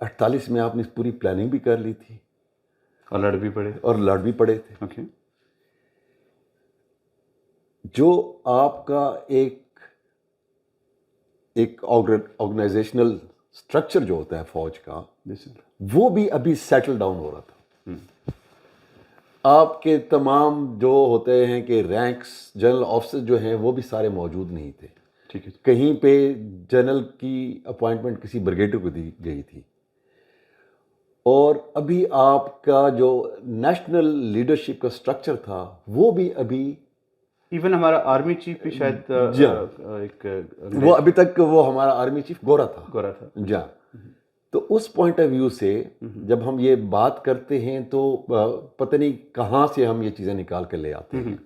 48 میں آپ نے پوری پلاننگ بھی کر لی تھی اور لڑ بھی پڑے. اور لڑ بھی پڑے تھے. اوکے. جو آپ کا ایک آرگنائزیشنل اسٹرکچر جو ہوتا ہے فوج کا, وہ بھی ابھی سیٹل ڈاؤن ہو رہا تھا. آپ کے تمام جو ہوتے ہیں کہ رینکس, جنرل آفیسر جو ہیں وہ بھی سارے موجود نہیں تھے. ٹھیک ہے. کہیں پہ جنرل کی اپوائنٹمنٹ کسی بریگیڈر کو دی گئی تھی. اور ابھی آپ کا جو نیشنل لیڈرشپ کا اسٹرکچر تھا وہ بھی ابھی, ایون ہمارا آرمی چیف بھی شاید ایک وہ ابھی تک وہ ہمارا آرمی چیف گورا تھا. جا تو اس پوائنٹ آف ویو سے جب ہم یہ بات کرتے ہیں تو پتہ نہیں کہاں سے ہم یہ چیزیں نکال کے لے آتے ہیں.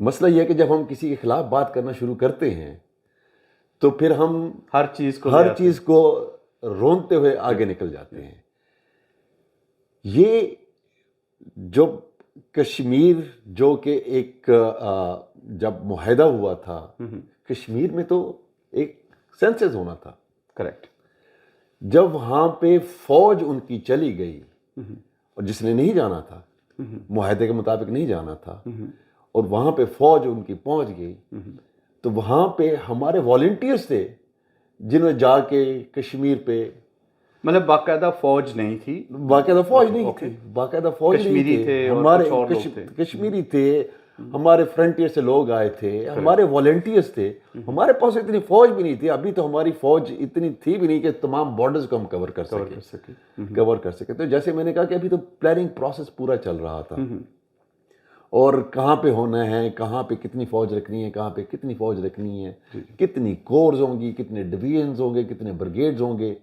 مسئلہ یہ ہے کہ جب ہم کسی کے خلاف بات کرنا شروع کرتے ہیں تو پھر ہم ہر چیز کو رونتے ہوئے آگے نکل جاتے ہیں. یہ جو کشمیر جو کہ ایک جب معاہدہ ہوا تھا, کشمیر میں تو ایک سینسس ہونا تھا. کریکٹ. جب وہاں پہ فوج ان کی چلی گئی اور جس نے نہیں جانا تھا, معاہدے کے مطابق نہیں جانا تھا, اور وہاں پہ فوج ان کی پہنچ گئی, تو وہاں پہ ہمارے والنٹیئرس تھے جنہوں نے جا کے کشمیر پہ, مطلب باقاعدہ فوج نہیں تھی, باقاعدہ فوج نہیں تھے, ہمارے کشمیری تھے, ہمارے فرنٹیئر سے لوگ آئے تھے, ہمارے والنٹیئرس تھے. ہمارے پاس اتنی فوج بھی نہیں تھی, ابھی تو ہماری فوج اتنی تھی بھی نہیں کہ تمام بارڈرز کو ہم کور کر سکے. تو جیسے میں نے کہا کہ ابھی تو پلاننگ پروسیس پورا چل رہا تھا, اور کہاں پہ ہونا ہے, کہاں پہ کتنی فوج رکھنی ہے, کہاں پہ کتنی فوج رکھنی ہے, کتنی کورز ہوں گی, کتنے ڈویژنز ہوں گے, کتنے بریگیڈز ہوں گے,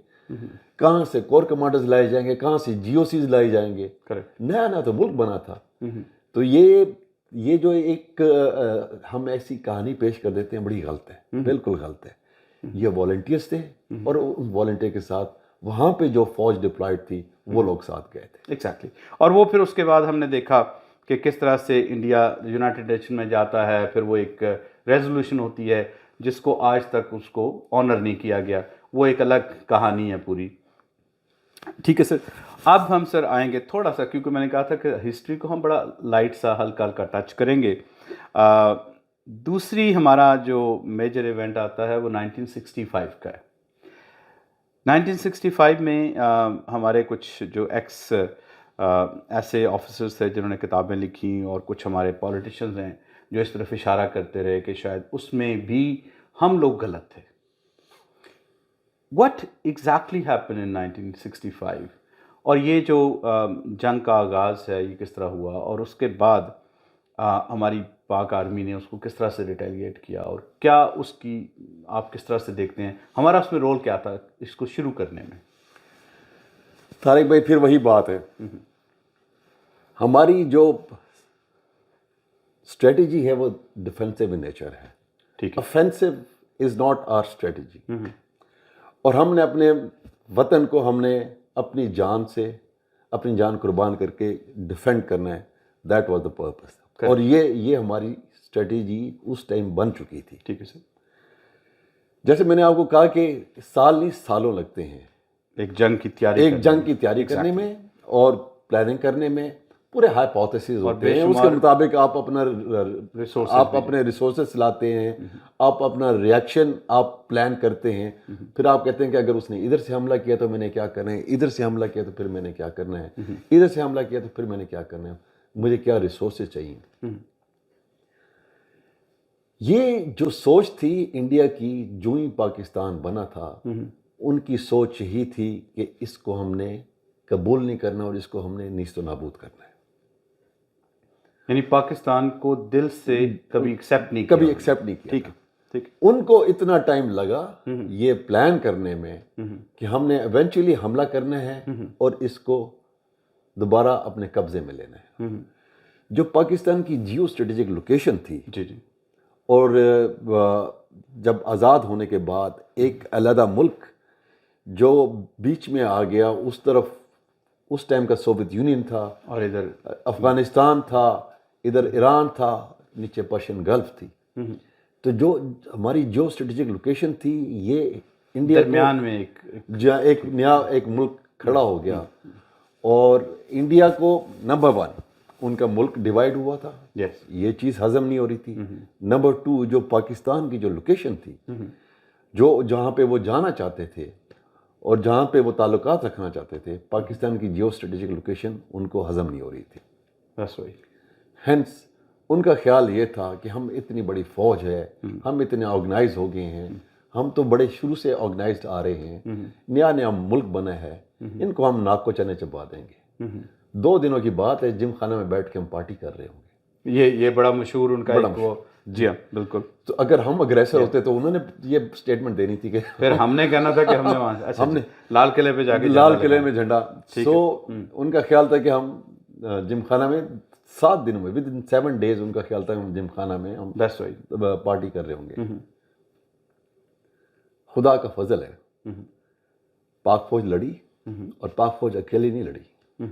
کہاں سے کور کمانڈرز لائے جائیں گے, کہاں سے جی او سیز لائے جائیں گے. نیا تو ملک بنا تھا. تو یہ جو ایک ہم ایسی کہانی پیش کر دیتے ہیں, بڑی غلط ہے, بالکل غلط ہے. یہ والنٹیئرس تھے, اور ان والنٹیئر کے ساتھ وہاں پہ جو فوج ڈپلائڈ تھی وہ لوگ ساتھ گئے تھے. ایگزیکٹلی. اور وہ پھر اس کے بعد ہم نے دیکھا کہ کس طرح سے انڈیا یونائٹڈ نیشن میں جاتا ہے, پھر وہ ایک ریزولوشن ہوتی ہے جس کو آج تک اس کو آنر نہیں کیا گیا. وہ ایک الگ کہانی ہے پوری. ٹھیک ہے سر. اب ہم سر آئیں گے تھوڑا سا, کیونکہ میں نے کہا تھا کہ ہسٹری کو ہم بڑا لائٹ سا ہلکا ہلکا ٹچ کریں گے. دوسری ہمارا جو میجر ایونٹ آتا ہے وہ 1965 کا ہے. 1965 میں ہمارے کچھ جو ایکس ایسے آفیسرز تھے جنہوں نے کتابیں لکھیں, اور کچھ ہمارے پولیٹیشنز ہیں جو اس طرف اشارہ کرتے رہے کہ شاید اس میں بھی ہم لوگ غلط تھے. What exactly happened in 1965? اور یہ جو جنگ کا آغاز ہے یہ کس طرح ہوا, اور اس کے بعد ہماری پاک آرمی نے اس کو کس طرح سے ریٹیلیٹ کیا, اور کیا اس کی آپ کس طرح سے دیکھتے ہیں, ہمارا اس میں رول کیا تھا اس کو شروع کرنے میں؟ طارق بھائی پھر وہی بات ہے, ہماری جو اسٹریٹجی ہے وہ ڈیفینسو ان نیچر ہے. ٹھیک ہے. offensive is not our strategy. اور ہم نے اپنے وطن کو ہم نے اپنی جان سے اپنی جان قربان کر کے ڈیفینڈ کرنا ہے. That was the purpose. اور یہ ہماری اسٹریٹجی اس ٹائم بن چکی تھی. ٹھیک ہے سر. جیسے میں نے آپ کو کہا کہ سال نہیں سالوں لگتے ہیں ایک جنگ کی تیاری کرنے میں اور پلاننگ کرنے میں. پورے ہائپوتھیسز ہوتے ہیں, اس کے مطابق آپ اپنے ریسورسز لاتے ہیں, آپ اپنا ریئیکشن آپ پلان کرتے ہیں. پھر آپ کہتے ہیں کہ اگر اس نے ادھر سے حملہ کیا تو میں نے کیا کرنا ہے, ادھر سے حملہ کیا تو پھر میں نے کیا کرنا ہے, ادھر سے حملہ کیا تو پھر میں نے کیا کرنا ہے, مجھے کیا ریسورسز چاہیے. یہ جو سوچ تھی انڈیا کی جو ہی پاکستان بنا تھا, ان کی سوچ یہی تھی کہ اس کو ہم نے قبول نہیں کرنا اور اس کو ہم نے نیست و نابود کرنا ہے. یعنی پاکستان کو دل سے کبھی ایکسیپٹ نہیں کیا. ٹھیک ہے. ان کو اتنا ٹائم لگا یہ پلان کرنے میں کہ ہم نے ایونچولی حملہ کرنا ہے اور اس کو دوبارہ اپنے قبضے میں لینا ہے. جو پاکستان کی جیو اسٹریٹجک لوکیشن تھی, اور جب آزاد ہونے کے بعد ایک علیحدہ ملک جو بیچ میں آ گیا, اس طرف اس ٹائم کا سوویت یونین تھا, اور ادھر افغانستان تھا, ادھر ایران تھا, نیچے پرشین گلف تھی. تو جو ہماری جو اسٹریٹجک لوکیشن تھی یہ انڈیا درمیان میں جہاں ایک نیا ایک ملک کھڑا ہو گیا، اور انڈیا کو نمبر 1 ان کا ملک ڈیوائیڈ ہوا تھا، یہ چیز ہضم نہیں ہو رہی تھی۔ نمبر 2 جو پاکستان کی جو لوکیشن تھی، جو جہاں پہ وہ جانا چاہتے تھے اور جہاں پہ وہ تعلقات رکھنا چاہتے تھے، پاکستان کی جیو اسٹریٹجک لوکیشن ان کو ہضم نہیں ہو رہی تھی۔ ہینس ان کا خیال یہ تھا کہ ہم اتنی بڑی فوج ہے، ہم اتنے آرگنائز ہو گئے ہیں، ہم تو بڑے شروع سے آرگنائزڈ آ رہے ہیں، نیا نیا ملک بنا ہے، ان کو ہم ناک کو چنے چبا دیں گے۔ 2 دنوں کی بات ہے، جم خانہ میں بیٹھ کے ہم پارٹی کر رہے ہوں گے۔ یہ بڑا مشہور ان کا وہ، جی ہاں بالکل۔ تو اگر ہم اگریسر ہوتے تو انہوں نے یہ اسٹیٹمنٹ دینی تھی کہ پھر ہم نے کہنا تھا کہ ہم نے وہاں ہم نے لال قلعے پہ جا کے لال قلعے میں جھنڈا، ان کا خیال تھا کہ ہم جم خانہ میں 7 دنوں میں ودن 7 days ان کا خیال تھا ہم جم خانہ میں ہم پارٹی کر رہے ہوں گے۔ خدا کا فضل ہے، پاک فوج لڑی، اور پاک فوج اکیلی نہیں لڑی،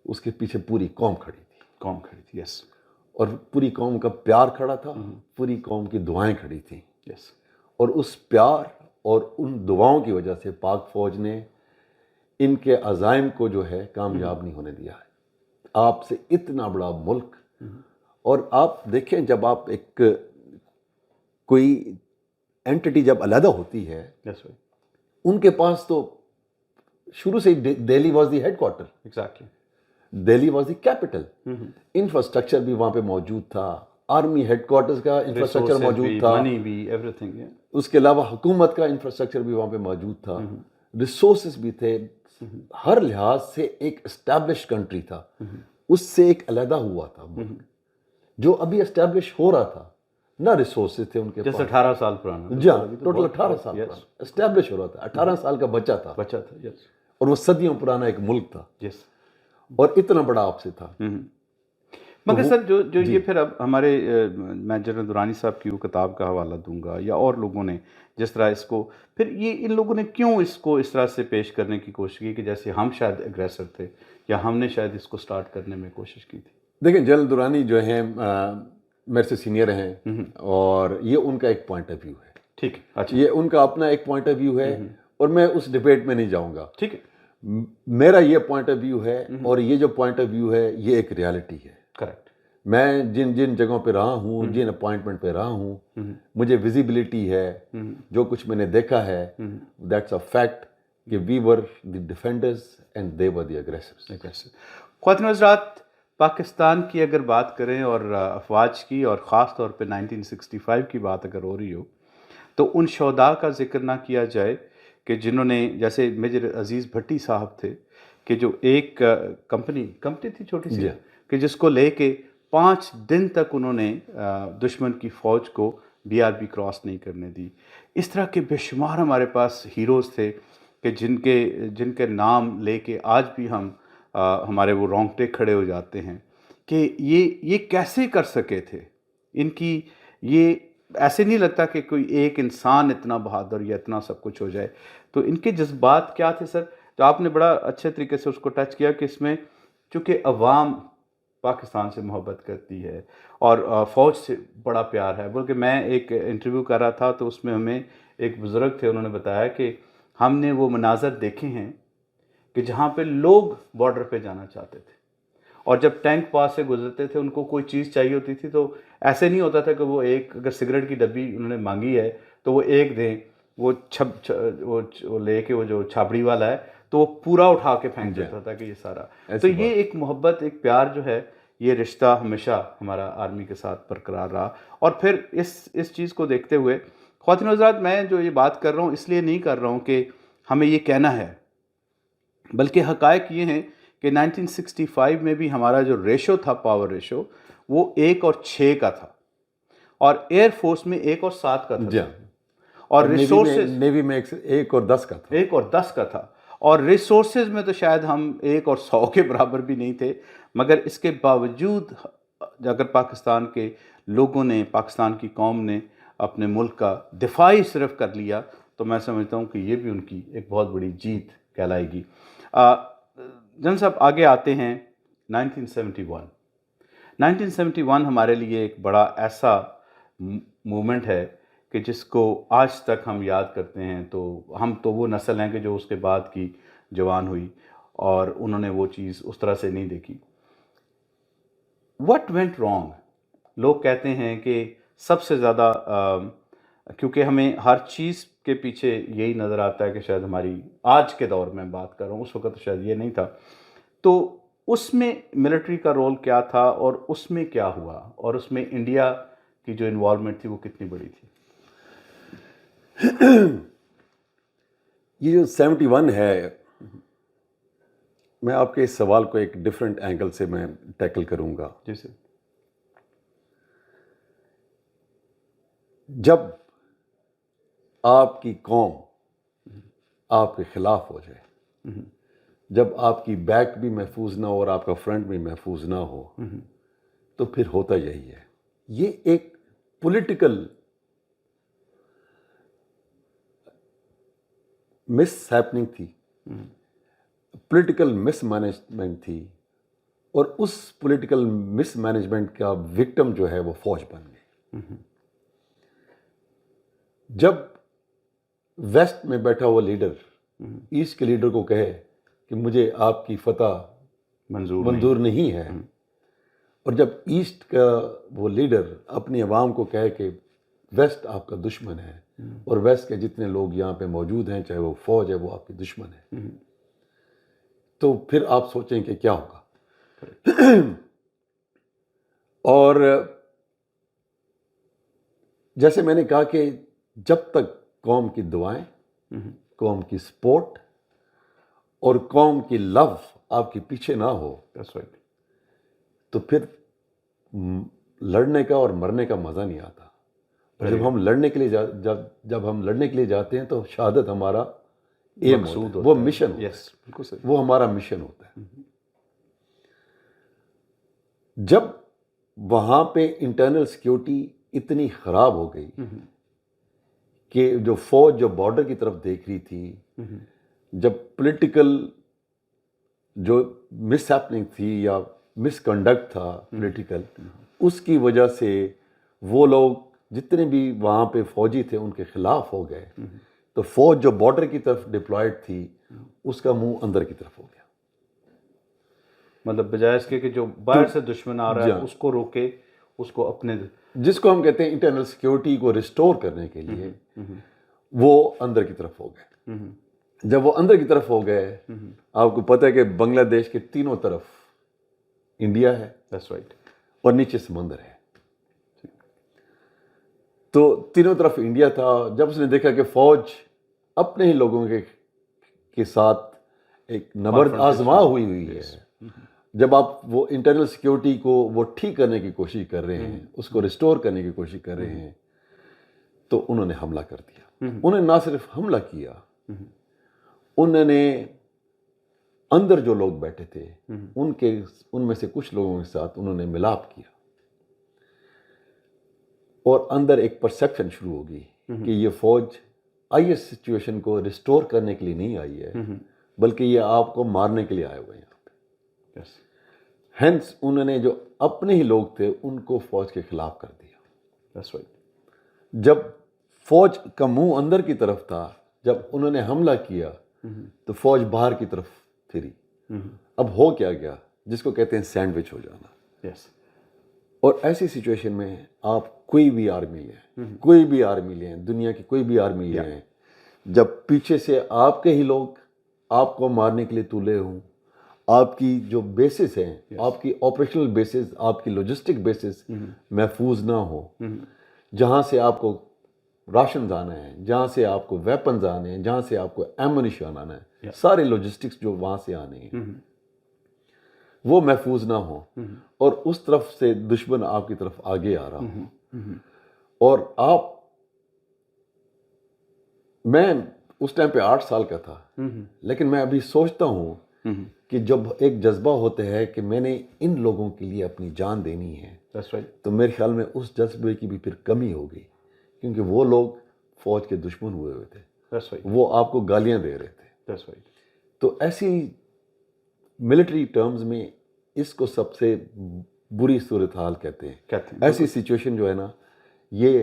اس کے پیچھے پوری قوم کھڑی تھی، یس، اور پوری قوم کا پیار کھڑا تھا، پوری قوم کی دعائیں کھڑی تھیں، یس، اور اس پیار اور ان دعاؤں کی وجہ سے پاک فوج نے ان کے عزائم کو جو ہے کامیاب نہیں ہونے دیا ہے۔ آپ سے اتنا بڑا ملک، اور آپ دیکھیں جب آپ ایک کوئی اینٹی جب علیحدہ ہوتی ہے، ان کے پاس تو شروع سے Delhi was the headquarter, exactly, Delhi was the capital, infrastructure بھی وہاں پہ موجود تھا، آرمی ہیڈ کوارٹرز کا انفراسٹرکچر موجود تھا، منی بھی، ایوری تھنگ، اس کے علاوہ حکومت کا انفراسٹرکچر بھی وہاں پہ موجود تھا، ریسورسز بھی تھے، ہر لحاظ سے ایک اسٹیبلش کنٹری تھا، اس سے ایک علیحدہ ہوا تھا جو ابھی اسٹیبلش ہو رہا تھا، نہ ریسورسز تھے ان کے پاس، جیسے 18 سال پرانا، جی ٹوٹل 18 سال پرانا اسٹیبلش ہو رہا تھا، 18 سال کا بچہ تھا، یس، اور وہ صدیوں پرانا ایک ملک تھا، یس، اور اتنا بڑا آپ سے تھا۔ مگر سر جو یہ پھر اب ہمارے میں جنرل درانی صاحب کی وہ کتاب کا حوالہ دوں گا، یا اور لوگوں نے جس طرح اس کو پھر یہ ان لوگوں نے کیوں اس کو اس طرح سے پیش کرنے کی کوشش کی کہ جیسے ہم شاید اگریسر تھے، یا ہم نے شاید اس کو سٹارٹ کرنے میں کوشش کی تھی؟ دیکھیں جنرل درانی جو ہیں میرے سے سینئر ہیں، اور یہ ان کا ایک پوائنٹ آف ویو ہے، ٹھیک ہے، اچھا، یہ ان کا اپنا ایک پوائنٹ آف ویو ہے، اور میں اس ڈبیٹ میں نہیں جاؤں گا، ٹھیک ہے، میرا یہ پوائنٹ آف ویو ہے، اور یہ جو پوائنٹ آف ویو ہے یہ ایک ریالٹی ہے۔ کریکٹ، میں جن جگہوں پہ رہا ہوں، جن اپوائنٹمنٹ پہ رہا ہوں، مجھے ویزیبلٹی ہے، جو کچھ میں نے دیکھا ہے، دیٹس اے فیکٹ کہ وی ور دی ڈیفینڈرز اینڈ دے ور دی اگریسرز۔ خواتین و حضرات، پاکستان کی اگر بات کریں اور افواج کی، اور خاص طور پہ 1965 کی بات اگر ہو رہی ہو، تو ان شہداء کا ذکر نہ کیا جائے کہ جنہوں نے، جیسے میجر عزیز بھٹی صاحب تھے، کہ جو ایک کمپنی تھی چھوٹی سی، کہ جس کو لے کے 5 دن تک انہوں نے دشمن کی فوج کو BRB کراس نہیں کرنے دی۔ اس طرح کے بے شمار ہمارے پاس ہیروز تھے کہ جن کے نام لے کے آج بھی ہمارے وہ رونگٹے کھڑے ہو جاتے ہیں کہ یہ کیسے کر سکے تھے۔ ان کی یہ ایسے نہیں لگتا کہ کوئی ایک انسان اتنا بہادر یا اتنا سب کچھ ہو جائے۔ تو ان کے جذبات کیا تھے سر؟ تو آپ نے بڑا اچھے طریقے سے اس کو ٹچ کیا کہ اس میں چونکہ عوام پاکستان سے محبت کرتی ہے اور فوج سے بڑا پیار ہے، بلکہ میں ایک انٹرویو کر رہا تھا تو اس میں ہمیں ایک بزرگ تھے، انہوں نے بتایا کہ ہم نے وہ مناظر دیکھے ہیں کہ جہاں پہ لوگ بارڈر پہ جانا چاہتے تھے، اور جب ٹینک پاس سے گزرتے تھے ان کو کوئی چیز چاہیے ہوتی تھی تو ایسے نہیں ہوتا تھا کہ وہ ایک اگر سگریٹ کی ڈبی انہوں نے مانگی ہے تو وہ ایک دیں، وہ لے کے وہ جو چھابڑی والا ہے تو وہ پورا اٹھا کے پھینک دیتا تھا کہ یہ سارا۔ تو یہ ایک محبت، ایک پیار جو ہے، یہ رشتہ ہمیشہ ہمارا آرمی کے ساتھ برقرار رہا۔ اور پھر اس چیز کو دیکھتے ہوئے خواتین و حضرات، میں جو یہ بات کر رہا ہوں اس لیے نہیں کر رہا ہوں کہ ہمیں یہ کہنا ہے، بلکہ حقائق یہ ہیں کہ 1965 میں بھی ہمارا جو ریشو تھا، پاور ریشو، وہ 1 اور 6 کا تھا، اور ایئر فورس میں 1 اور 7 کا تھا، اور ریسورسز نیوی میں 1 اور 10 کا تھا، 1 اور 10 کا تھا، اور ریسورسز میں تو شاید ہم 1 اور 100 کے برابر بھی نہیں تھے۔ مگر اس کے باوجود اگر پاکستان کے لوگوں نے، پاکستان کی قوم نے اپنے ملک کا دفاعی صرف کر لیا تو میں سمجھتا ہوں کہ یہ بھی ان کی ایک بہت بڑی جیت کہلائے گی۔ جن صاحب آگے آتے ہیں 1971۔ 1971 ہمارے لیے ایک بڑا ایسا مومنٹ ہے کہ جس کو آج تک ہم یاد کرتے ہیں. تو ہم تو وہ نسل ہیں کہ جو اس کے بعد کی جوان ہوئی اور انہوں نے وہ چیز اس طرح سے نہیں دیکھی. What went wrong? لوگ کہتے ہیں کہ سب سے زیادہ کیونکہ ہمیں ہر چیز کے پیچھے یہی نظر آتا ہے کہ شاید ہماری آج کے دور میں بات کر رہا ہوں, اس وقت شاید یہ نہیں تھا, تو اس میں ملٹری کا رول کیا تھا اور اس میں کیا ہوا اور اس میں انڈیا کی جو انوالومنٹ تھی وہ کتنی بڑی تھی؟ یہ جو 71 ہے, میں آپ کے اس سوال کو ایک ڈفرینٹ اینگل سے میں ٹیکل کروں گا. جیسے جب آپ کی قوم آپ کے خلاف ہو جائے, جب آپ کی بیک بھی محفوظ نہ ہو اور آپ کا فرنٹ بھی محفوظ نہ ہو, تو پھر ہوتا یہی ہے. یہ ایک پولیٹیکل مس ہیپننگ تھی, پولیٹیکل مس مینجمنٹ تھی, اور اس پولیٹیکل مس مینجمنٹ کا وکٹم جو ہے وہ فوج بن گئی. جب ویسٹ میں بیٹھا ہوا لیڈر ایسٹ کے لیڈر کو کہے کہ مجھے آپ کی فتح منظور نہیں ہے, اور جب ایسٹ کا وہ لیڈر اپنی عوام کو کہے کہ ویسٹ آپ کا دشمن ہے اور ویسٹ کے جتنے لوگ یہاں پہ موجود ہیں چاہے وہ فوج ہے وہ آپ کے دشمن ہے, تو پھر آپ سوچیں کہ کیا ہوگا. اور جیسے میں نے کہا کہ جب تک قوم کی دعائیں, قوم کی سپورٹ اور قوم کی لو آپ کے پیچھے نہ ہو, تو پھر لڑنے کا اور مرنے کا مزہ نہیں آتا. جب ہم لڑنے کے لیے جب ہم لڑنے کے لیے جاتے ہیں تو شہادت ہمارا ایم ہوتا ہے, وہ مشن ہوتا ہے, وہ ہمارا مشن ہوتا ہے. جب وہاں پہ انٹرنل سیکیورٹی اتنی خراب ہو گئی کہ جو فوج جو بارڈر کی طرف دیکھ رہی تھی, جب پولیٹیکل جو مس ہیپننگ تھی یا مس کنڈکٹ تھا پولیٹیکل, اس کی وجہ سے وہ لوگ جتنے بھی وہاں پہ فوجی تھے ان کے خلاف ہو گئے, تو فوج جو بارڈر کی طرف ڈپلائڈ تھی اس کا منہ اندر کی طرف ہو گیا. مطلب بجائے اس کے کہ جو باہر سے دشمن آ رہا ہے اس کو روکے, اس کو اپنے جس کو ہم کہتے ہیں انٹرنل سیکیورٹی کو ریسٹور کرنے کے لیے, وہ اندر کی طرف ہو گئے. جب وہ اندر کی طرف ہو گئے, آپ کو پتہ ہے کہ بنگلہ دیش کے تینوں طرف انڈیا ہے, اور نیچے سمندر ہے, تو تینوں طرف انڈیا تھا. جب اس نے دیکھا کہ فوج اپنے ہی لوگوں کے ساتھ ایک نبرد آزما ہوئی ہے, جب آپ وہ انٹرنل سیکیورٹی کو وہ ٹھیک کرنے کی کوشش کر رہے ہیں, اس کو ریسٹور کرنے کی کوشش کر رہے ہیں, تو انہوں نے حملہ کر دیا. انہوں نے نہ صرف حملہ کیا, انہوں نے اندر جو لوگ بیٹھے تھے ان میں سے کچھ لوگوں کے ساتھ انہوں نے ملاپ کیا, اور اندر ایک پرسیپشن شروع ہوگی کہ یہ فوج آئی اس سچویشن کو ریسٹور کرنے کے لیے نہیں آئی ہے, بلکہ یہ آپ کو مارنے کے لیے آئے ہوئے ہیں یہاں پہ. ہینس انہوں نے جو اپنے ہی لوگ تھے ان کو فوج کے خلاف کر دیا. جب فوج کا منہ اندر کی طرف تھا, جب انہوں نے حملہ کیا تو فوج باہر کی طرف پھری. اب ہو کیا گیا, جس کو کہتے ہیں سینڈوچ ہو جانا. اور ایسی سچویشن میں آپ کوئی بھی آرمی لیں, دنیا کی کوئی بھی آرمی لیں, جب پیچھے سے آپ کے ہی لوگ آپ کو مارنے کے لیے تلے ہوں, آپ کی جو بیسز ہیں, آپ کی آپریشنل بیسز, آپ کی لاجسٹک بیسز محفوظ نہ ہو, جہاں سے آپ کو راشنز آنا ہے, جہاں سے آپ کو ویپنز آنے ہیں, جہاں سے آپ کو ایمونیشن آنا ہے, سارے لاجسٹکس جو وہاں سے آنے ہیں وہ محفوظ نہ ہو, اور اس طرف سے دشمن آپ کی طرف آگے آ رہا ہو, اور میں اس ٹائم پہ 8 سال کا تھا, لیکن میں ابھی سوچتا ہوں کہ جب ایک جذبہ ہوتا ہے کہ میں نے ان لوگوں کے لیے اپنی جان دینی ہے, تو میرے خیال میں اس جذبے کی بھی پھر کمی ہو گئی, کیونکہ وہ لوگ فوج کے دشمن ہوئے تھے, وہ آپ کو گالیاں دے رہے تھے. تو ایسی ملٹری ٹرمز میں اس کو سب سے بری صورتحال کہتے ہیں. ایسی سچویشن جو ہے نا, یہ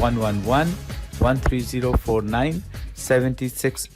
111 13049 76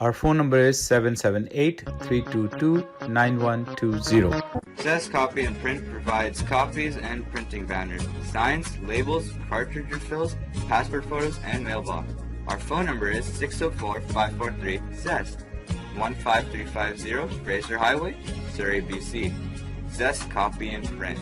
Our phone number is 778-322-9120. Zest Copy and Print provides copies and printing banners, signs, labels, cartridge refills, passport photos, and mailbox. Our phone number is 604-543-ZEST, 15350 Fraser Highway, Surrey, BC. Zest Copy and Print.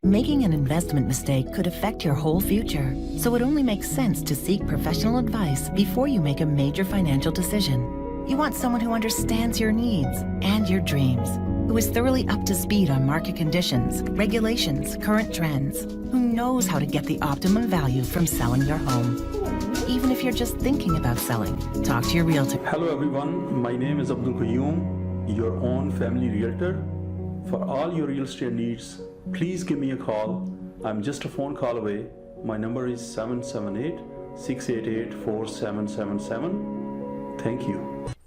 Making an investment mistake could affect your whole future, so it only makes sense to seek professional advice before you make a major financial decision. You want someone who understands your needs and your dreams, who is thoroughly up to speed on market conditions, regulations, current trends, who knows how to get the optimum value from selling your home. Even if you're just thinking about selling, talk to your realtor. Hello everyone, my name is Abdul Qayyum, your own family realtor. For all your real estate needs, please give me a call. I'm just a phone call away. My number is 778-688-4777. Thank you.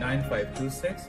9526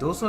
200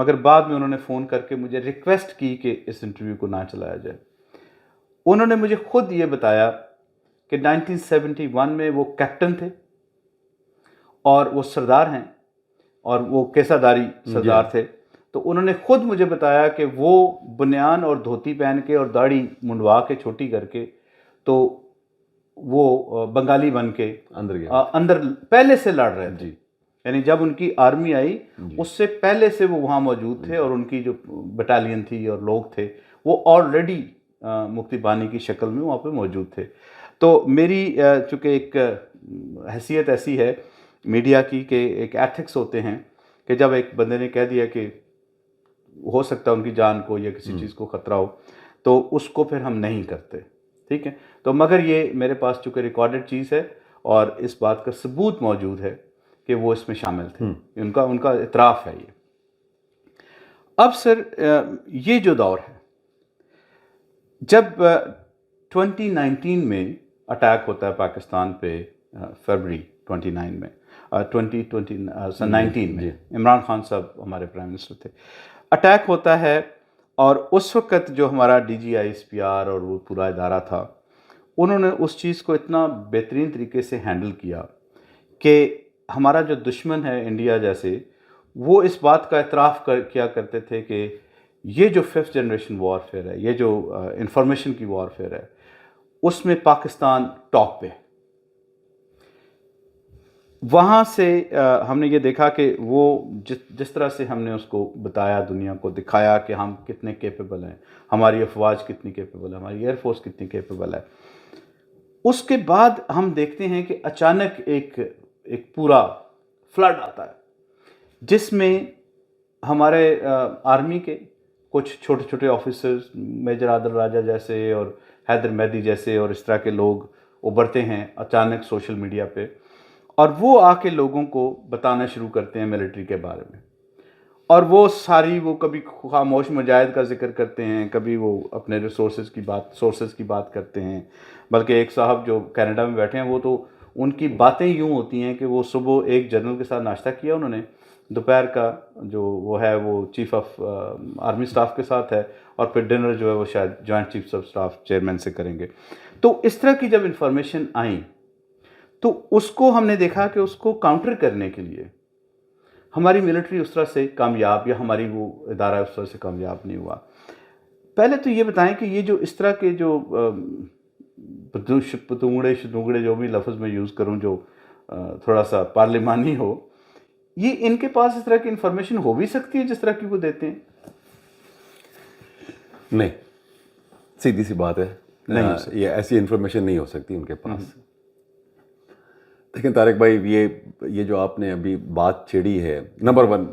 مگر بعد میں انہوں نے phone کر کے مجھے request کی کہ اس انٹرویو کو نہ چلایا جائے. انہوں نے مجھے خود یہ بتایا کہ 1971 میں وہ کیپٹن تھے اور وہ سردار ہیں اور وہ کیسا داری سردار تھے. تو انہوں نے خود مجھے بتایا کہ وہ بنیان اور دھوتی پہن کے اور داڑھی منڈوا کے چھوٹی کر کے تو وہ بنگالی بن کے اندر پہلے سے لڑ رہے تھے. یعنی جب ان کی آرمی آئی اس سے پہلے سے وہ وہاں موجود تھے اور ان کی جو بٹالین تھی اور لوگ تھے وہ آلریڈی مکتی بانی کی شکل میں وہاں پہ موجود تھے. تو میری چونکہ ایک حیثیت ایسی ہے میڈیا کی کہ ایک ایتھکس ہوتے ہیں کہ جب ایک بندے نے کہہ دیا کہ ہو سکتا ہے ان کی جان کو یا کسی چیز کو خطرہ ہو تو اس کو پھر ہم نہیں کرتے. ٹھیک ہے. تو مگر یہ میرے پاس چونکہ ریکارڈڈ چیز ہے اور اس بات کا ثبوت موجود ہے کہ وہ اس میں شامل تھے. ان کا اعتراف ہے یہ. اب سر یہ جو دور ہے جب 2019 میں اٹیک ہوتا ہے پاکستان پہ فروری 29 میں 2019 میں عمران خان صاحب ہمارے پرائم منسٹر تھے. اٹیک ہوتا ہے اور اس وقت جو ہمارا D G I S P R اور وہ پورا ادارہ تھا انہوں نے اس چیز کو اتنا بہترین طریقے سے ہینڈل کیا کہ ہمارا جو دشمن ہے انڈیا جیسے وہ اس بات کا اعتراف کیا کرتے تھے کہ یہ جو 5th جنریشن وارفیئر ہے یہ جو انفارمیشن کی وارفیئر ہے اس میں پاکستان ٹاپ پہ. وہاں سے ہم نے یہ دیکھا کہ وہ جس طرح سے ہم نے اس کو بتایا دنیا کو دکھایا کہ ہم کتنے کیپیبل ہیں, ہماری افواج کتنی کیپیبل ہے, ہماری ایئر فورس کتنی کیپیبل ہے. اس کے بعد ہم دیکھتے ہیں کہ اچانک ایک پورا فلڈ آتا ہے جس میں ہمارے آرمی کے کچھ چھوٹے چھوٹے آفیسرز میجر عادل راجہ جیسے اور حیدر مہدی جیسے اور اس طرح کے لوگ ابھرتے ہیں اچانک سوشل میڈیا پہ اور وہ آ کے لوگوں کو بتانا شروع کرتے ہیں ملٹری کے بارے میں. اور وہ کبھی خاموش مجاہد کا ذکر کرتے ہیں, کبھی وہ اپنے سورسز کی بات کرتے ہیں. بلکہ ایک صاحب جو کینیڈا میں بیٹھے ہیں وہ تو ان کی باتیں یوں ہوتی ہیں کہ وہ صبح ایک جنرل کے ساتھ ناشتہ کیا انہوں نے, دوپہر کا جو وہ ہے وہ چیف آف آرمی سٹاف کے ساتھ ہے اور پھر ڈنر جو ہے وہ شاید joint chief of staff chairman سے کریں گے. تو اس طرح کی جب انفارمیشن آئیں تو اس کو ہم نے دیکھا کہ اس کو کاؤنٹر کرنے کے لیے ہماری ملٹری اس طرح سے کامیاب یا ہماری وہ ادارہ اس طرح سے کامیاب نہیں ہوا. پہلے تو یہ بتائیں کہ یہ جو اس طرح کے جو پتونگڑے جو بھی لفظ میں یوز کروں جو تھوڑا سا پارلیمانی ہو, یہ ان کے پاس اس طرح کی انفارمیشن ہو بھی سکتی ہے جس طرح کی وہ دیتے ہیں؟ نہیں, سیدھی سی بات ہے, یہ ایسی انفارمیشن نہیں ہو سکتی ان کے پاس. دیکھیں طارق بھائی, یہ جو آپ نے ابھی بات چھیڑی ہے, نمبر ون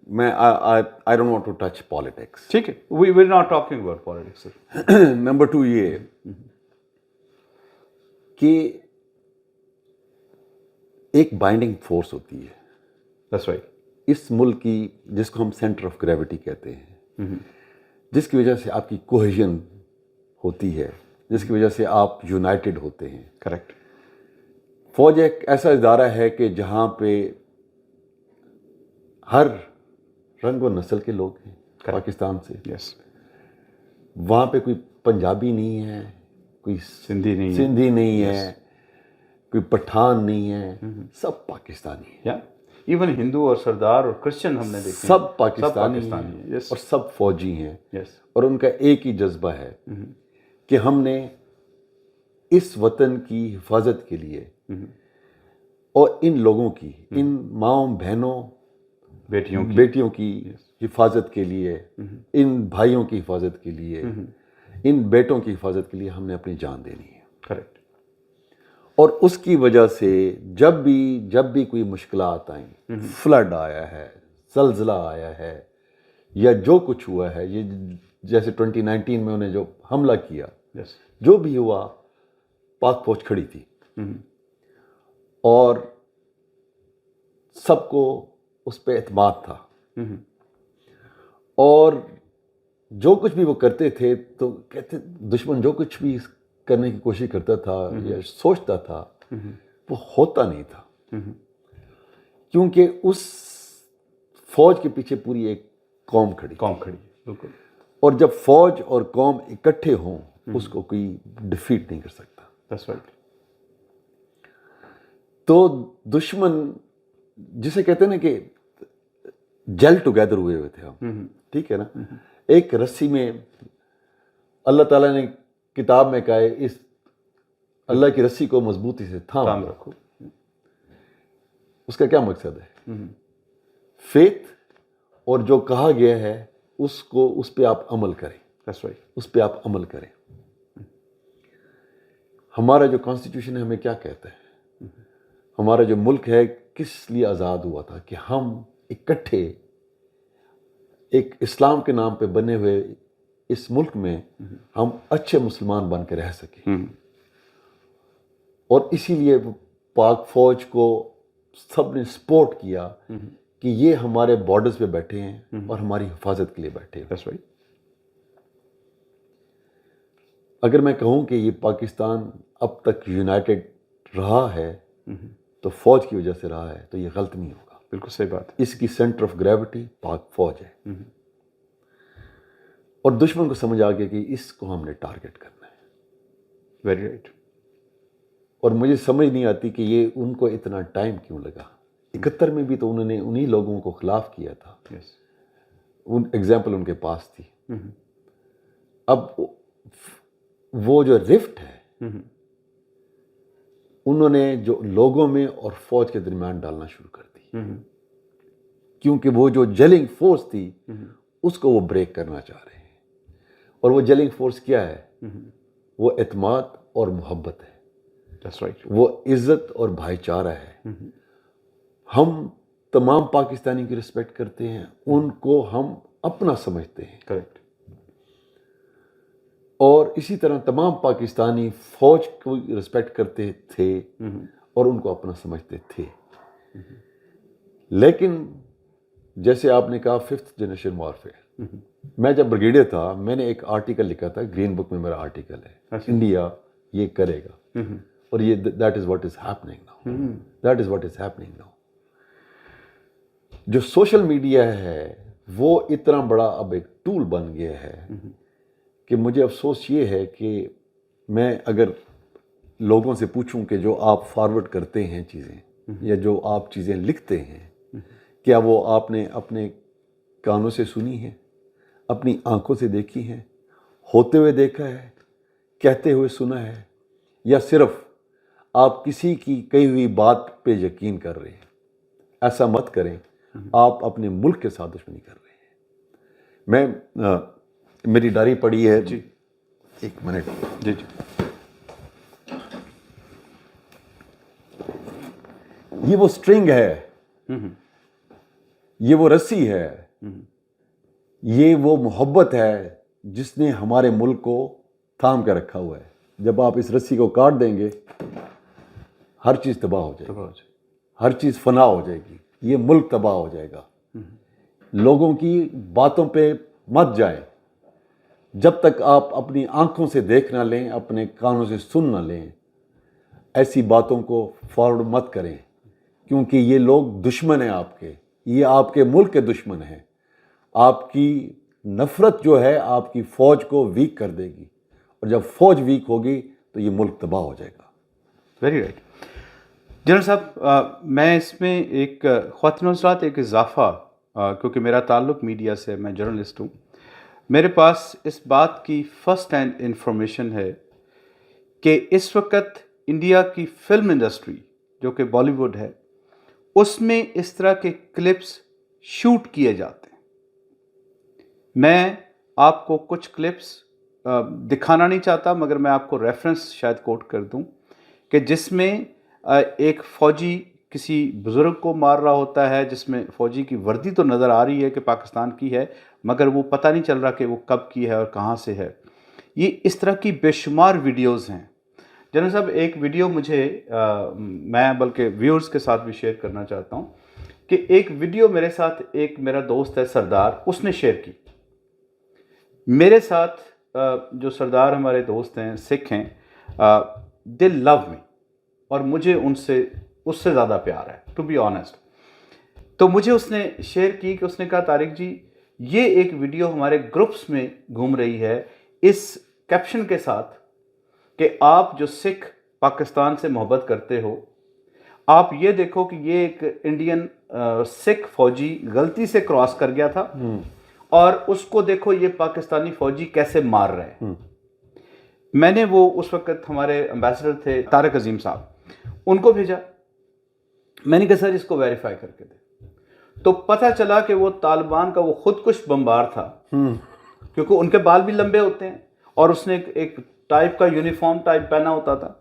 میں I don't want to touch politics. ٹھیک ہے, we will not talking about politics. Number two یہ کہ ایک بائنڈنگ فورس ہوتی ہے That's right. اس ملک کی, جس کو ہم سینٹر آف گریوٹی کہتے ہیں, جس کی وجہ سے آپ کی کوہیژن ہوتی ہے, جس کی وجہ سے آپ یونائٹڈ ہوتے ہیں. کریکٹ. فوج ایک ایسا ادارہ ہے کہ جہاں پہ ہر رنگ و نسل کے لوگ ہیں پاکستان سے. یس. وہاں پہ کوئی پنجابی نہیں ہے, کوئی سندھی نہیں ہے, کوئی پٹھان نہیں ہے, سب پاکستانی ہیں. ایون ہندو اور سردار اور کرسچن ہم نے دیکھے سب پاکستانی ہیں اور سب فوجی ہیں. اور ان کا ایک ہی جذبہ ہے کہ ہم نے اس وطن کی حفاظت کے لیے اور ان لوگوں کی, ان ماؤں بہنوں بیٹیوں کی حفاظت کے لیے, ان بھائیوں کی حفاظت کے لیے, ان بیٹوں کی حفاظت کے لیے ہم نے اپنی جان دینی ہے. کریکٹ. اور اس کی وجہ سے جب بھی کوئی مشکلات آئیں, فلڈ آیا ہے, زلزلہ آیا ہے, یا جو کچھ ہوا ہے, یہ جیسے 2019 میں انہیں جو حملہ کیا, جو بھی ہوا, پاک فوج کھڑی تھی اور سب کو اس پہ اعتماد تھا. اور جو کچھ بھی وہ کرتے تھے تو کہتے دشمن جو کچھ بھی کرنے کی کوشش کرتا تھا یا سوچتا تھا وہ ہوتا نہیں تھا, کیونکہ اس فوج کے پیچھے پوری ایک قوم کھڑی. بالکل. اور جب فوج اور قوم اکٹھے ہوں اس کو کوئی ڈیفیٹ نہیں کر سکتا. That's right. تو دشمن جسے کہتے ہیں نا کہ جیل ٹوگیدر ہوئے تھے ہم, ٹھیک ہے نا, ایک رسی میں اللہ تعالیٰ نے کتاب میں کہا ہے اس اللہ کی رسی کو مضبوطی سے تھام رکھو. اس کا کیا مقصد ہے؟ فیتھ اور جو کہا گیا ہے اس پہ آپ عمل کریں. That's right. اس پہ آپ عمل کریں. ہمارا جو کانسٹیٹیوشن ہے ہمیں کیا کہتا ہے؟ ہمارا جو ملک ہے کس لیے آزاد ہوا تھا؟ کہ ہم اکٹھے ایک اسلام کے نام پہ بنے ہوئے اس ملک میں ہم اچھے مسلمان بن کے رہ سکیں. اور اسی لیے پاک فوج کو سب نے سپورٹ کیا کہ یہ ہمارے بارڈرز پہ بیٹھے ہیں اور ہماری حفاظت کے لیے بیٹھے ہیں. That's right. اگر میں کہوں کہ یہ پاکستان اب تک یونائٹڈ رہا ہے تو فوج کی وجہ سے رہا ہے, تو یہ غلط نہیں ہوگا. بالکل صحیح بات. اس کی سینٹر آف گریوٹی پاک فوج ہے. اور دشمن کو سمجھ آ گیا کہ اس کو ہم نے ٹارگٹ کرنا ہے. Very right. اور مجھے سمجھ نہیں آتی کہ یہ ان کو اتنا ٹائم کیوں لگا. 71 میں بھی تو انہوں نے انہی لوگوں کو خلاف کیا تھا. ان ایگزامپل ان کے پاس تھی. اب وہ جو رفٹ ہے انہوں نے جو لوگوں میں اور فوج کے درمیان ڈالنا شروع کر دی, کیونکہ وہ جو جیلنگ فورس تھی اس کو وہ بریک کرنا چاہ رہے ہیں. اور وہ جیلنگ فورس کیا ہے؟ وہ اعتماد اور محبت ہے. That's right. وہ عزت اور بھائی چارہ ہے. ہم تمام پاکستانی کی رسپیکٹ کرتے ہیں, ان کو ہم اپنا سمجھتے ہیں. کریکٹ. اور اسی طرح تمام پاکستانی فوج کو رسپیکٹ کرتے تھے اور ان کو اپنا سمجھتے تھے. لیکن جیسے آپ نے کہا 5th جنریشن وارفیئر, میں جب بریگیڈیئر تھا میں نے ایک آرٹیکل لکھا تھا, گرین بک میں میرا آرٹیکل ہے, انڈیا یہ کرے گا. اور یہ that is what is happening now. That is what is happening now. جو سوشل میڈیا ہے وہ اتنا بڑا اب ایک ٹول بن گیا ہے کہ مجھے افسوس یہ ہے کہ میں اگر لوگوں سے پوچھوں کہ جو آپ فارورڈ کرتے ہیں چیزیں یا جو آپ چیزیں لکھتے ہیں, کیا وہ آپ نے اپنے کانوں سے سنی ہے, اپنی آنکھوں سے دیکھی ہیں, ہوتے ہوئے دیکھا ہے, کہتے ہوئے سنا ہے, یا صرف آپ کسی کی کہی ہوئی بات پہ یقین کر رہے ہیں؟ ایسا مت کریں, آپ اپنے ملک کے ساتھ دشمنی کر رہے ہیں. میں میری ڈائری پڑھی ہے. جی ایک منٹ. جی. یہ وہ سٹرنگ ہے, یہ وہ رسی ہے, یہ وہ محبت ہے جس نے ہمارے ملک کو تھام کے رکھا ہوا ہے. جب آپ اس رسی کو کاٹ دیں گے ہر چیز تباہ ہو جائے گی, ہر چیز فنا ہو جائے گی, یہ ملک تباہ ہو جائے گا. لوگوں کی باتوں پہ مت جائیں. جب تک آپ اپنی آنکھوں سے دیکھ نہ لیں, اپنے کانوں سے سن نہ لیں, ایسی باتوں کو فارورڈ مت کریں, کیونکہ یہ لوگ دشمن ہیں آپ کے, یہ آپ کے ملک کے دشمن ہیں. آپ کی نفرت جو ہے آپ کی فوج کو ویک کر دے گی, اور جب فوج ویک ہوگی تو یہ ملک تباہ ہو جائے گا. Very right. جنرل صاحب, میں اس میں ایک خواتین حضرات ایک اضافہ, کیونکہ میرا تعلق میڈیا سے, میں جرنلسٹ ہوں, میرے پاس اس بات کی فرسٹ ہینڈ انفارمیشن ہے کہ اس وقت انڈیا کی فلم انڈسٹری جو کہ بالی ووڈ ہے اس میں اس طرح کے کلپس شوٹ کیے جاتے ہیں. میں آپ کو کچھ کلپس دکھانا نہیں چاہتا, مگر میں آپ کو ریفرنس شاید کوٹ کر دوں کہ جس میں ایک فوجی کسی بزرگ کو مار رہا ہوتا ہے, جس میں فوجی کی وردی تو نظر آ رہی ہے کہ پاکستان کی ہے, مگر وہ پتہ نہیں چل رہا کہ وہ کب کی ہے اور کہاں سے ہے. یہ اس طرح کی بے شمار ویڈیوز ہیں. جنرل صاحب, ایک ویڈیو مجھے میں بلکہ ویورز کے ساتھ بھی شیئر کرنا چاہتا ہوں کہ ایک ویڈیو میرے ساتھ ایک میرا دوست ہے سردار, اس نے شیئر کی. میرے ساتھ جو سردار ہمارے دوست ہیں, سکھ ہیں, دے لو می, اور مجھے ان سے اس سے زیادہ پیار ہے, ٹو بی آنیسٹ. تو مجھے اس نے شیئر کی کہ اس نے کہا طارق جی یہ ایک ویڈیو ہمارے گروپس میں گھوم رہی ہے اس کیپشن کے ساتھ کہ آپ جو سکھ پاکستان سے محبت کرتے ہو، آپ یہ دیکھو کہ یہ ایک انڈین سکھ فوجی غلطی سے کراس کر گیا تھا اور اس کو دیکھو یہ پاکستانی فوجی کیسے مار رہے ہیں. میں نے وہ اس وقت ہمارے امبیسڈر تھے طارق عظیم صاحب، ان کو بھیجا. میں نے کہا سر اس کو ویریفائی کر کے دیں. تو پتہ چلا کہ وہ طالبان کا وہ خودکش بمبار تھا، کیونکہ ان کے بال بھی لمبے ہوتے ہیں اور اس نے ایک ٹائپ کا یونیفارم ٹائپ پہنا ہوتا تھا،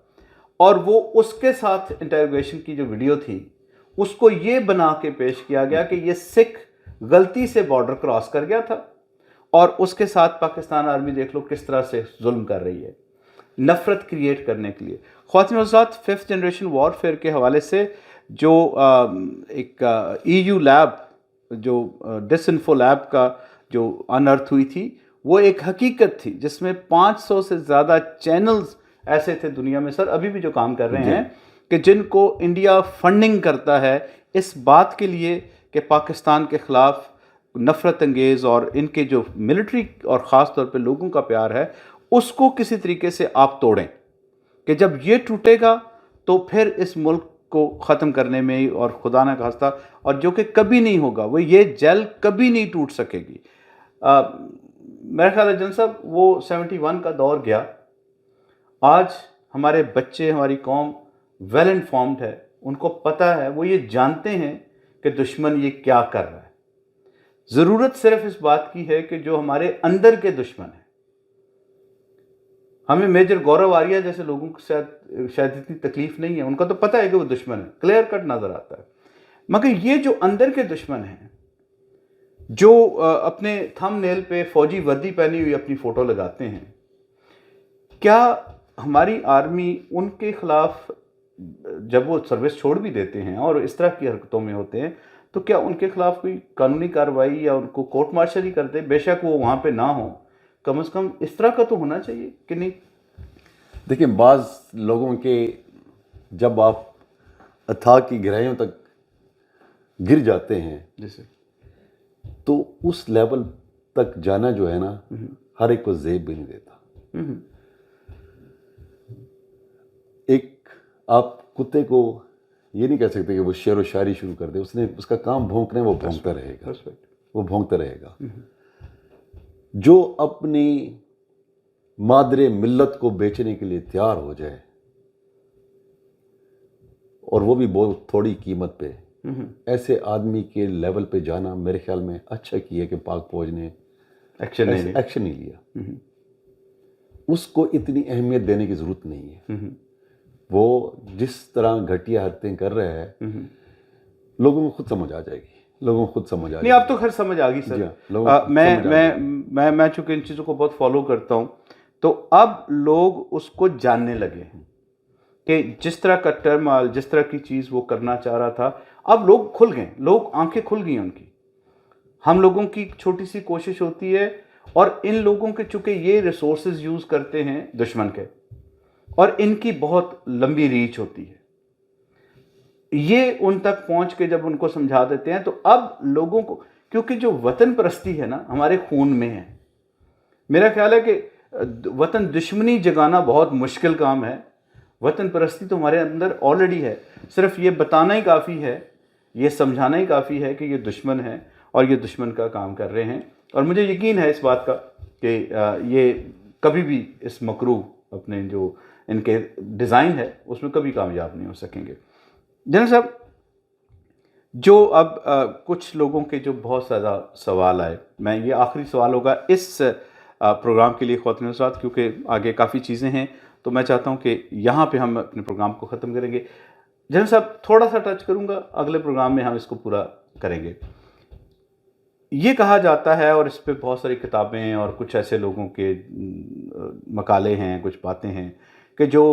اور وہ اس کے ساتھ انٹروگیشن کی جو ویڈیو تھی اس کو یہ بنا کے پیش کیا گیا کہ یہ سکھ غلطی سے بارڈر کراس کر گیا تھا اور اس کے ساتھ پاکستان آرمی دیکھ لو کس طرح سے ظلم کر رہی ہے نفرت کریٹ کرنے کے لیے. خواتین و حضرات، 5th جنریشن وارفیئر کے حوالے سے جو ایک EU لیب، جو ڈس انفو لیب کا جو انرتھ ہوئی تھی، وہ ایک حقیقت تھی جس میں 500 سے زیادہ چینلز ایسے تھے دنیا میں سر ابھی بھی جو کام کر رہے ہیں کہ جن کو انڈیا فنڈنگ کرتا ہے اس بات کے لیے کہ پاکستان کے خلاف نفرت انگیز اور ان کے جو ملٹری اور خاص طور پہ لوگوں کا پیار ہے اس کو کسی طریقے سے آپ توڑیں، کہ جب یہ ٹوٹے گا تو پھر اس ملک کو ختم کرنے میں ہی، اور خدا نہ خواستہ، اور جو کہ کبھی نہیں ہوگا، وہ یہ جیل کبھی نہیں ٹوٹ سکے گی. میرا خیال ہے جن صاحب وہ 71 کا دور گیا. آج ہمارے بچے، ہماری قوم ویل انفارمڈ ہے، ان کو پتہ ہے، وہ یہ جانتے ہیں کہ دشمن یہ کیا کر رہا ہے. ضرورت صرف اس بات کی ہے کہ جو ہمارے اندر کے دشمن ہیں، ہمیں میجر گورو آریہ جیسے لوگوں کو شاید اتنی تکلیف نہیں ہے، ان کا تو پتہ ہے کہ وہ دشمن ہے، کلیئر کٹ نظر آتا ہے. مگر یہ جو اندر کے دشمن ہیں، جو اپنے تھم نیل پہ فوجی وردی پہنی ہوئی اپنی فوٹو لگاتے ہیں، کیا ہماری آرمی ان کے خلاف جب وہ سروس چھوڑ بھی دیتے ہیں اور اس طرح کی حرکتوں میں ہوتے ہیں تو کیا ان کے خلاف کوئی قانونی کارروائی یا ان کو کورٹ مارشل ہی کرتے؟ بے شک وہ وہاں پہ نہ ہوں، کم از کم اس طرح کا تو ہونا چاہیے کہ نہیں؟ دیکھیں، بعض لوگوں کے جب آپ اتھا کی گہرائیوں تک گر جاتے ہیں جیسے تو اس لیول تک جانا جو ہے نا ہر ایک کو زیب بھی نہیں دیتا. ایک آپ کتے کو یہ نہیں کہہ سکتے کہ وہ شعر و شاعری شروع کر دے، اس کا کام بھونکنا ہے، وہ بھونکتا رہے گا، وہ بھونکتا رہے گا. جو اپنی مادر ملت کو بیچنے کے لیے تیار ہو جائے، اور وہ بھی بہت تھوڑی قیمت پہ، ایسے آدمی کے لیول پہ جانا میرے خیال میں اچھا کیا کہ پاک فوج نے ایکشن نہیں لیا. اس کو اتنی اہمیت دینے کی ضرورت نہیں ہے. وہ جس طرح گھٹیا حرکتیں کر رہا ہے لوگوں کو خود سمجھ آ جائے گی، لوگوں کو خود سمجھ آ جائے گی. نہیں، اب تو خیر سمجھ آ گئی سر. میں چونکہ ان چیزوں کو بہت فالو کرتا ہوں، تو اب لوگ اس کو جاننے لگے ہیں کہ جس طرح کا ٹرمال، جس طرح کی چیز وہ کرنا چاہ رہا تھا، اب لوگ کھل گئے، لوگ آنکھیں کھل گئی ان کی. ہم لوگوں کی چھوٹی سی کوشش ہوتی ہے، اور ان لوگوں کے چونکہ یہ ریسورسز یوز کرتے ہیں دشمن کے، اور ان کی بہت لمبی ریچ ہوتی ہے، یہ ان تک پہنچ کے جب ان کو سمجھا دیتے ہیں تو اب لوگوں کو، کیونکہ جو وطن پرستی ہے نا ہمارے خون میں ہے. میرا خیال ہے کہ وطن دشمنی جگانا بہت مشکل کام ہے. وطن پرستی تو ہمارے اندر آلریڈی ہے، صرف یہ بتانا ہی کافی ہے، یہ سمجھانا ہی کافی ہے کہ یہ دشمن ہے اور یہ دشمن کا کام کر رہے ہیں. اور مجھے یقین ہے اس بات کا کہ یہ کبھی بھی اس مکروہ اپنے جو ان کے ڈیزائن ہے اس میں کبھی کامیاب نہیں ہو سکیں گے. جنرل صاحب، جو اب کچھ لوگوں کے جو بہت زیادہ سوال آئے، میں یہ آخری سوال ہوگا اس پروگرام کے لیے خواتین و حضرات، کیونکہ آگے کافی چیزیں ہیں، تو میں چاہتا ہوں کہ یہاں پہ ہم اپنے پروگرام کو ختم کریں گے. جنرل صاحب، تھوڑا سا ٹچ کروں گا، اگلے پروگرام میں ہم اس کو پورا کریں گے. یہ کہا جاتا ہے، اور اس پہ بہت ساری کتابیں اور کچھ ایسے لوگوں کے مقالے ہیں، کچھ باتیں ہیں کہ جو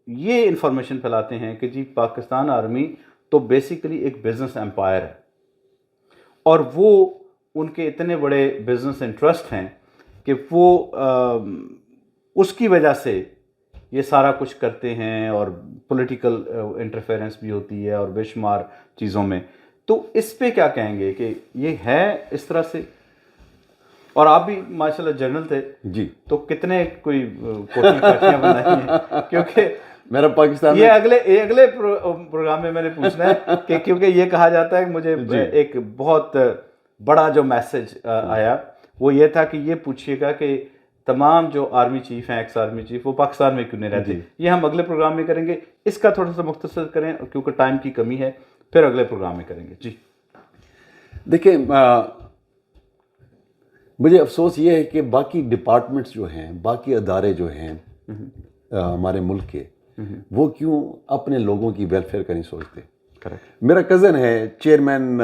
یہ انفارمیشن پھیلاتے ہیں کہ جی پاکستان آرمی تو بیسیکلی ایک بزنس ایمپائر ہے، اور وہ ان کے اتنے بڑے بزنس انٹرسٹ ہیں کہ وہ اس کی وجہ سے یہ سارا کچھ کرتے ہیں، اور پولیٹیکل انٹرفیرنس بھی ہوتی ہے اور بے شمار چیزوں میں. تو اس پہ کیا کہیں گے کہ یہ ہے اس طرح سے؟ اور آپ بھی ماشاءاللہ جنرل تھے جی, تو کتنے کوئی کوٹیاں کاٹیاں بنائی ہیں؟ کیونکہ میرا پاکستان یہ اگلے پروگرام میں نے پوچھنا ہے کہ کیونکہ یہ کہا جاتا ہے کہ مجھے ایک بہت بڑا جو میسج آیا وہ یہ تھا کہ یہ پوچھیے گا کہ تمام جو آرمی چیف ہیں, ایکس آرمی چیف, وہ پاکستان میں کیوں نہیں رہتے. یہ ہم اگلے پروگرام میں کریں گے. اس کا تھوڑا سا مختصر کریں کیونکہ ٹائم کی کمی ہے, پھر اگلے پروگرام میں کریں گے. جی دیکھیں, مجھے افسوس یہ ہے کہ باقی ڈپارٹمنٹس جو ہیں, باقی ادارے جو ہیں ہمارے ملک کے, وہ کیوں اپنے لوگوں کی ویلفیئر کا نہیں سوچتے. میرا کزن ہے, چیئرمین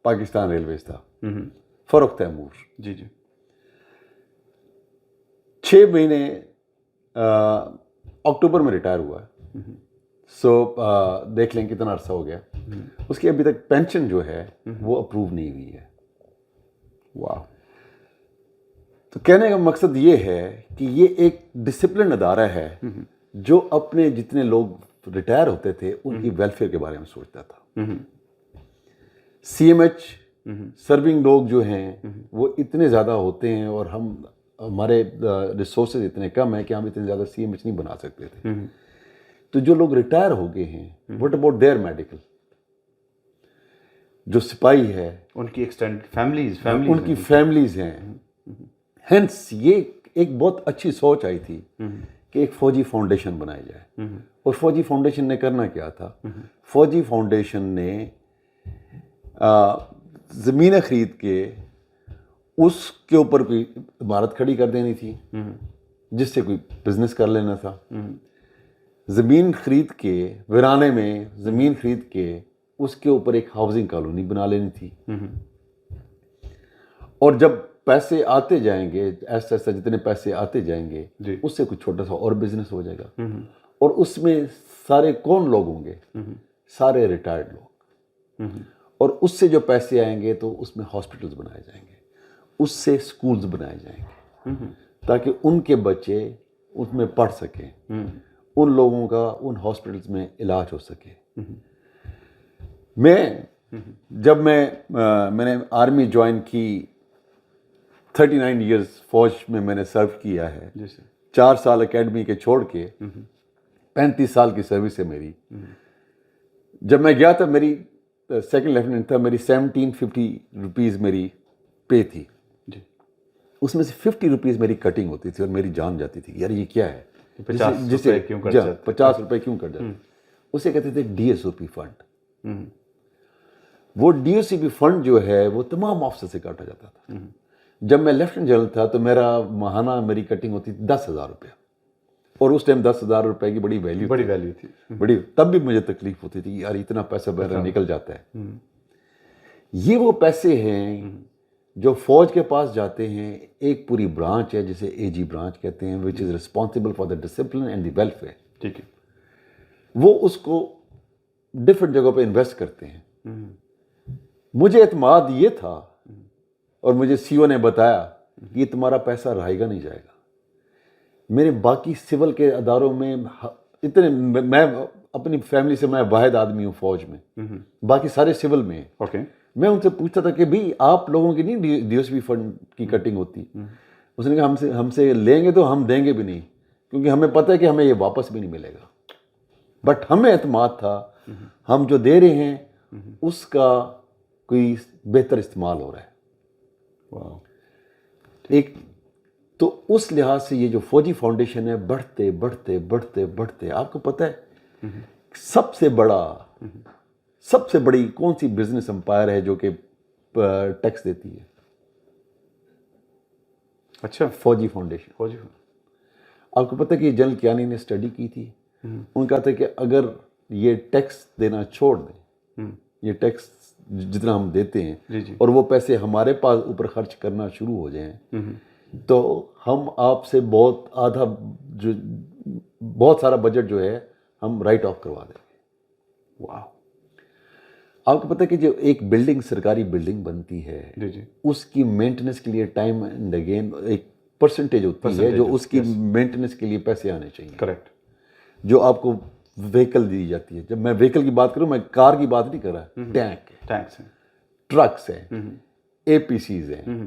پاکستان ریلویز تھا, فروخ تیمور. جی جی 6 مہینے اکتوبر میں ریٹائر ہوا ہے. سو دیکھ لیں کتنا عرصہ ہو گیا. اس کی ابھی تک پینشن جو ہے وہ اپروو نہیں ہوئی ہے. واہ. تو کہنے کا مقصد یہ ہے کہ یہ ایک ڈسپلن ادارہ ہے جو اپنے جتنے لوگ ریٹائر ہوتے تھے ان کی ویلفیئر کے بارے میں سوچتا تھا. سی ایم ایچ سرونگ لوگ جو ہیں وہ اتنے زیادہ ہوتے ہیں اور ہمارے ریسورسز اتنے کم ہیں کہ ہم اتنے زیادہ سی ایم ایچ نہیں بنا سکتے تھے. تو جو لوگ ریٹائر ہو گئے ہیں, واٹ اباؤٹ دیئر میڈیکل, جو سپاہی ہے ان کی ایکسٹینڈ فیملیز ان کی فیملیز ہیں. ہینس یہ ایک بہت اچھی سوچ آئی تھی کہ ایک فوجی فاؤنڈیشن بنائی جائے. اور فوجی فاؤنڈیشن نے کرنا کیا تھا, فوجی فاؤنڈیشن نے زمینیں خرید کے اس کے اوپر کوئی عمارت کھڑی کر دینی تھی جس سے کوئی بزنس کر لینا تھا. زمین خرید کے, ویرانے میں زمین خرید کے اس کے اوپر ایک ہاؤسنگ کالونی بنا لینی تھی. اور جب پیسے آتے جائیں گے, ایسا ایسا جتنے پیسے آتے جائیں گے اس سے کچھ چھوٹا سا اور بزنس ہو جائے گا. اور اس میں سارے کون لوگ ہوں گے؟ سارے ریٹائرڈ لوگ. اور اس سے جو پیسے آئیں گے تو اس میں ہاسپٹلز بنائے جائیں گے, اس سے سکولز بنائے جائیں گے تاکہ ان کے بچے اس میں پڑھ سکیں, ان لوگوں کا ان ہاسپٹلز میں علاج ہو سکے. جب میں نے آرمی جوائن کی, 39 ایئرز فوج میں نے سرو کیا ہے. 4 سال اکیڈمی کے چھوڑ کے 35 سال کی سروس ہے میری. جب میں گیا تھا میری سیکنڈ لیفٹیننٹ تھا, میری 1750 روپیز میری پے تھی. اس میں سے 50 روپیز میری کٹنگ ہوتی تھی اور میری جان جاتی تھی. یار یہ کیا ہے, 50 روپے کیوں کٹ جاتے. اسے کہتے تھے D S O P fund. وہ D S O P fund جو ہے وہ تمام آفسر سے کاٹا جاتا تھا. جب میں لیفٹیننٹ جنرل تھا تو میرا ماہانہ میری کٹنگ ہوتی تھی 10,000 روپے. اور اس ٹائم 10,000 روپے کی بڑی ویلیو تھی. تب بھی مجھے تکلیف ہوتی تھی, یار اتنا پیسہ میرا نکل جاتا ہے. یہ وہ پیسے ہیں جو فوج کے پاس جاتے ہیں. ایک پوری برانچ ہے جسے اے جی برانچ کہتے ہیں, which is responsible for the discipline and the welfare. ٹھیک ہے. وہ اس کو ڈفرینٹ جگہوں پہ انویسٹ کرتے ہیں. مجھے اعتماد یہ تھا اور مجھے سی او نے بتایا کہ یہ تمہارا پیسہ رہے گا نہیں جائے گا. میرے باقی سول کے اداروں میں اتنے, میں اپنی فیملی سے میں واحد آدمی ہوں فوج میں, باقی سارے سول میں ہیں. میں ان سے پوچھتا تھا کہ بھئی آپ لوگوں کی نہیں ڈی ایس پی فنڈ کی کٹنگ ہوتی؟ اس نے کہا ہم سے لیں گے تو ہم دیں گے بھی نہیں, کیونکہ ہمیں پتہ ہے کہ ہمیں یہ واپس بھی نہیں ملے گا. بٹ ہمیں اعتماد تھا ہم جو دے رہے ہیں اس کا کوئی بہتر استعمال ہو رہا ہے. ایک تو اس لحاظ سے یہ جو فوجی فاؤنڈیشن ہے بڑھتے بڑھتے بڑھتے بڑھتے, آپ کو پتہ ہے سب سے بڑی کون سی بزنس امپائر ہے جو کہ ٹیکس دیتی ہے؟ اچھا, فوجی فاؤنڈیشن. آپ کو پتہ ہے کہ جنرل کیانی نے اسٹڈی کی تھی, ان کا تھا کہ اگر یہ ٹیکس دینا چھوڑ دیں, یہ ٹیکس جتنا ہم دیتے ہیں اور وہ پیسے ہمارے پاس اوپر خرچ کرنا شروع ہو جائیں تو ہم آپ سے بہت سارا بجٹ جو ہے ہم رائٹ آف کروا دیں گے. واو. آپ کو پتہ ہے کہ جو ایک بلڈنگ, سرکاری بلڈنگ بنتی ہے, اس کی مینٹیننس کے لیے ٹائم اینڈ اگین ایک پرسنٹیج ہوتی ہے جو اس کی مینٹیننس کے لیے پیسے آنے چاہیے. کریکٹ. جو آپ کو وہیکل دی جاتی ہے, جب میں وہیکل کی بات کروں میں کار کی بات نہیں کر رہا, ٹینکس ہیں, ٹرکس ہیں, اے پی سیز ہیں,